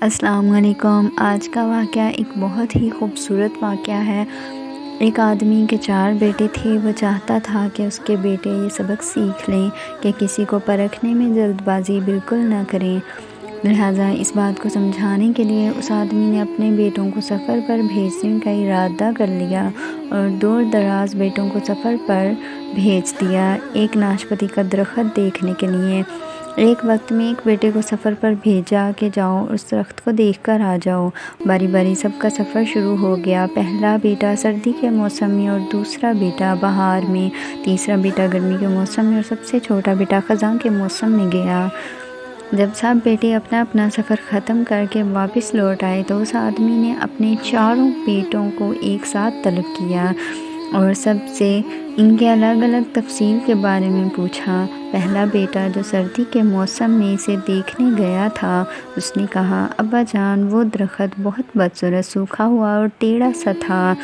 السلام علیکم۔ آج کا واقعہ ایک بہت ہی خوبصورت واقعہ ہے۔ ایک آدمی کے 4 بیٹے تھے۔ وہ چاہتا تھا کہ اس کے بیٹے یہ سبق سیکھ لیں کہ کسی کو پرکھنے میں جلد بازی بالکل نہ کریں۔ لہٰذا اس بات کو سمجھانے کے لیے اس آدمی نے اپنے بیٹوں کو سفر پر بھیجنے کا ارادہ کر لیا اور دور دراز بیٹوں کو سفر پر بھیج دیا، ایک ناشپاتی کا درخت دیکھنے کے لیے۔ ایک وقت میں ایک بیٹے کو سفر پر بھیجا کہ جاؤ اس درخت کو دیکھ کر آ جاؤ۔ باری باری سب کا سفر شروع ہو گیا۔ پہلا بیٹا سردی کے موسم میں اور دوسرا بیٹا بہار میں، تیسرا بیٹا گرمی کے موسم میں اور سب سے چھوٹا بیٹا خزاں کے موسم میں گیا۔ جب سب بیٹے اپنا اپنا سفر ختم کر کے واپس لوٹ آئے تو اس آدمی نے اپنے 4 بیٹوں کو ایک ساتھ طلب کیا اور سب سے ان کے الگ الگ تفصیل کے بارے میں پوچھا۔ پہلا بیٹا جو سردی کے موسم میں اسے دیکھنے گیا تھا، اس نے کہا، ابا جان وہ درخت بہت بدصورت، سوکھا ہوا اور ٹیڑھا سا تھا۔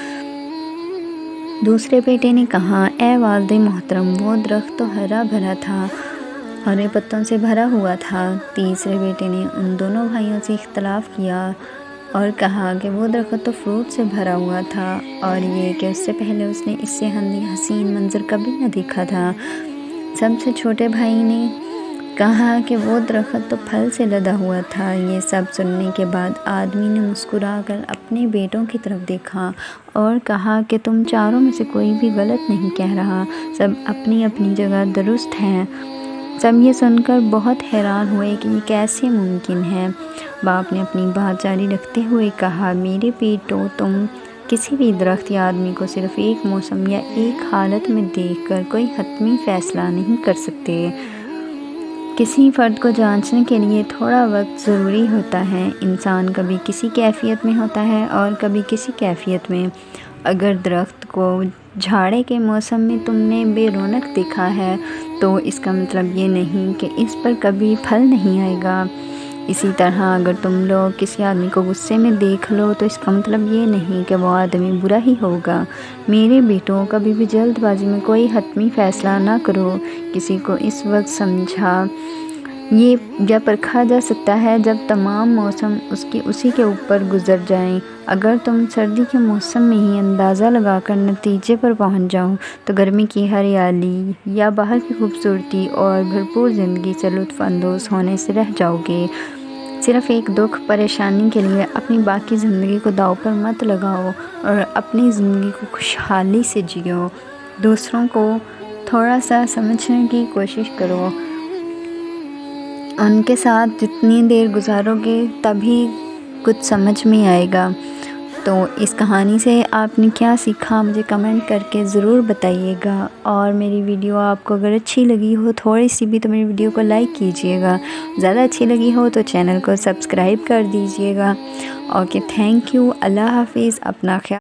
دوسرے بیٹے نے کہا، اے والد محترم وہ درخت تو ہرا بھرا تھا، ہرے پتوں سے بھرا ہوا تھا۔ تیسرے بیٹے نے ان دونوں بھائیوں سے اختلاف کیا اور کہا کہ وہ درخت تو فروٹ سے بھرا ہوا تھا اور یہ کہ اس سے پہلے اس نے اس سے حسین منظر کبھی نہ دیکھا تھا۔ سب سے چھوٹے بھائی نے کہا کہ وہ درخت تو پھل سے لدا ہوا تھا۔ یہ سب سننے کے بعد آدمی نے مسکرا کر اپنے بیٹوں کی طرف دیکھا اور کہا کہ تم چاروں میں سے کوئی بھی غلط نہیں کہہ رہا، سب اپنی اپنی جگہ درست ہیں۔ سب یہ سن کر بہت حیران ہوئے کہ یہ کیسے ممکن ہے۔ باپ نے اپنی بات جاری رکھتے ہوئے کہا، میرے بیٹو تم کسی بھی درخت یا آدمی کو صرف ایک موسم یا ایک حالت میں دیکھ کر کوئی حتمی فیصلہ نہیں کر سکتے۔ کسی فرد کو جانچنے کے لیے تھوڑا وقت ضروری ہوتا ہے۔ انسان کبھی کسی کیفیت میں ہوتا ہے اور کبھی کسی کیفیت میں۔ اگر درخت کو جھاڑے کے موسم میں تم نے بے رونق دیکھا ہے تو اس کا مطلب یہ نہیں کہ اس پر کبھی پھل نہیں آئے گا۔ اسی طرح اگر تم لوگ کسی آدمی کو غصے میں دیکھ لو تو اس کا مطلب یہ نہیں کہ وہ آدمی برا ہی ہوگا۔ میرے بیٹوں کبھی بھی جلد بازی میں کوئی حتمی فیصلہ نہ کرو۔ کسی کو اس وقت سمجھا یا پرکھا جا سکتا ہے جب تمام موسم اسی کے اوپر گزر جائیں۔ اگر تم سردی کے موسم میں ہی اندازہ لگا کر نتیجے پر پہنچ جاؤ تو گرمی کی ہریالی یا باہر کی خوبصورتی اور بھرپور زندگی سے لطف اندوز ہونے سے رہ جاؤ گے۔ صرف ایک دکھ پریشانی کے لیے اپنی باقی زندگی کو داؤ پر مت لگاؤ اور اپنی زندگی کو خوشحالی سے جیو۔ دوسروں کو تھوڑا سا سمجھنے کی کوشش کرو۔ ان کے ساتھ جتنی دیر گزارو گے تبھی کچھ سمجھ میں آئے گا۔ تو اس کہانی سے آپ نے کیا سیکھا مجھے کمنٹ کر کے ضرور بتائیے گا، اور میری ویڈیو آپ کو اگر اچھی لگی ہو تھوڑی سی بھی تو میری ویڈیو کو لائک کیجیے گا، زیادہ اچھی لگی ہو تو چینل کو سبسکرائب کر دیجیے گا۔ اوکے، تھینک یو، اللہ حافظ، اپنا خیال